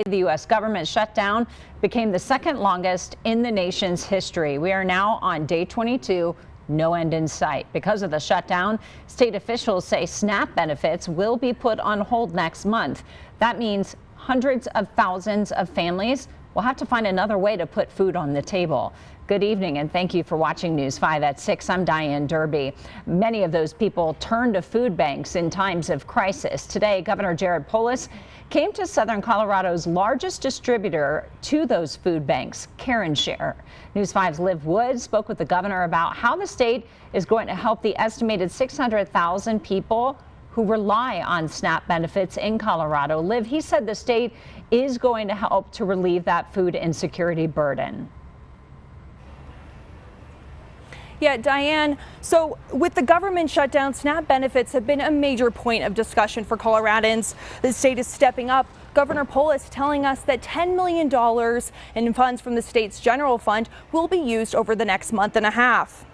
The U.S. government shutdown became the second longest in the nation's history. We are now on day 22, no end in sight. Because of the shutdown, state officials say SNAP benefits will be put on hold next month. That means hundreds of thousands of families will have to find another way to put food on the table. Good evening and thank you for watching News 5 at 6. I'm Diane Derby. Many of those people turn to food banks in times of crisis. Today, Governor Jared Polis came to Southern Colorado's largest distributor to those food banks, KOAA. News 5's Liv Wood spoke with the governor about how the state is going to help the estimated 600,000 people who rely on SNAP benefits in Colorado. Liv, he said the state is going to help to relieve that food insecurity burden. Yeah, Diane, so with the government shutdown, SNAP benefits have been a major point of discussion for Coloradans. The state is stepping up. Governor Polis telling us that $10 million in funds from the state's general fund will be used over the next month and a half.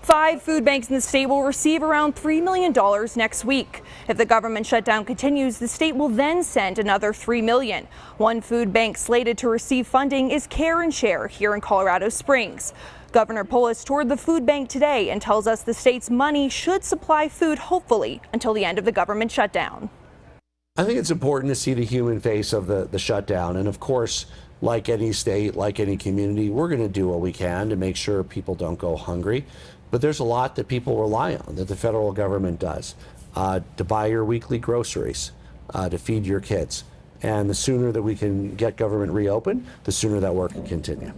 5 food banks in the state will receive around $3 million next week. If the government shutdown continues, the state will then send another $3 million. One food bank slated to receive funding is KOAA here in Colorado Springs. Governor Polis toured the food bank today and tells us the state's money should supply food, hopefully, until the end of the government shutdown. I think it's important to see the human face of the shutdown. And of course, like any state, like any community, we're going to do what we can to make sure people don't go hungry. But there's a lot that people rely on, that the federal government does, to buy your weekly groceries, to feed your kids. And the sooner that we can get government reopened, the sooner that work can continue.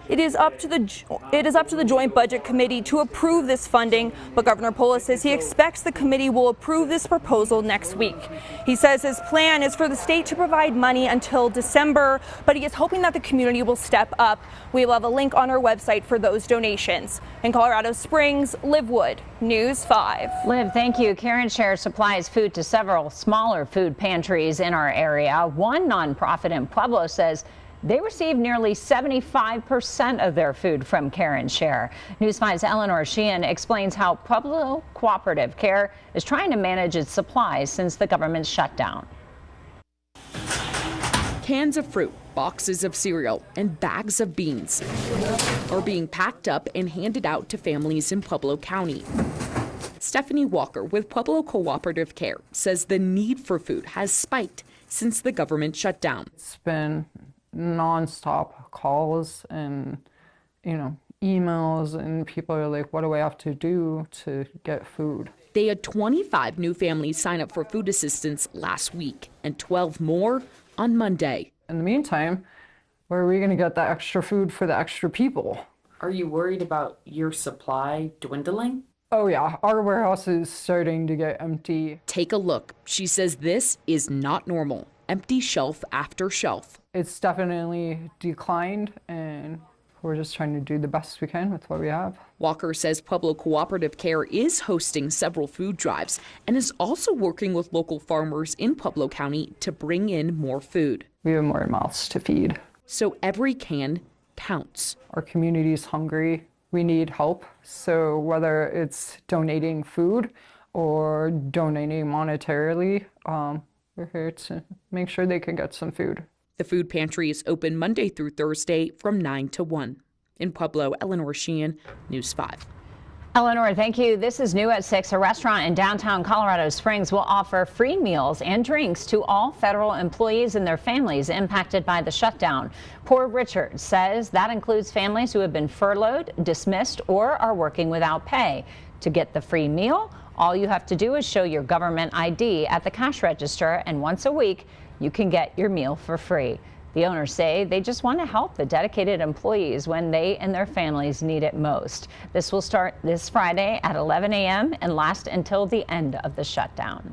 It is up to the Joint Budget Committee to approve this funding, but Governor Polis says he expects the committee will approve this proposal next week. He says his plan is for the state to provide money until December, but he is hoping that the community will step up. We will have a link on our website for those donations. In Colorado Springs, Liv Wood, News 5. Liv, thank you. KOAA supplies food to several smaller food pantries in our area. One nonprofit in Pueblo says they receive nearly 75% of their food from KOAA. News 5's Eleanor Sheehan explains how Pueblo Cooperative Care is trying to manage its supplies since the government shutdown. Cans of fruit, boxes of cereal, and bags of beans are being packed up and handed out to families in Pueblo County. Stephanie Walker with Pueblo Cooperative Care says the need for food has spiked since the government shutdown. It's been non-stop calls and emails, and people are like, what do I have to do to get food? They had 25 new families sign up for food assistance last week and 12 more on Monday. In the meantime, where are we going to get that extra food for the extra people? Are you worried about your supply dwindling? Oh yeah, our warehouse is starting to get empty. Take a look. She says this is not normal. Empty shelf after shelf. It's definitely declined, and we're just trying to do the best we can with what we have. Walker says Pueblo Cooperative Care is hosting several food drives and is also working with local farmers in Pueblo County to bring in more food. We have more mouths to feed. So every can counts. Our community is hungry. We need help. So whether it's donating food or donating monetarily, we're here to make sure they can get some food. The food pantry is open Monday through Thursday from 9 to 1. In Pueblo, Eleanor Sheehan, News 5. Eleanor, thank you. This is New at 6. A restaurant in downtown Colorado Springs will offer free meals and drinks to all federal employees and their families impacted by the shutdown. Poor Richard says that includes families who have been furloughed, dismissed, or are working without pay. To get the free meal, all you have to do is show your government ID at the cash register, and once a week, you can get your meal for free. The owners say they just want to help the dedicated employees when they and their families need it most. This will start this Friday at 11 a.m. and last until the end of the shutdown.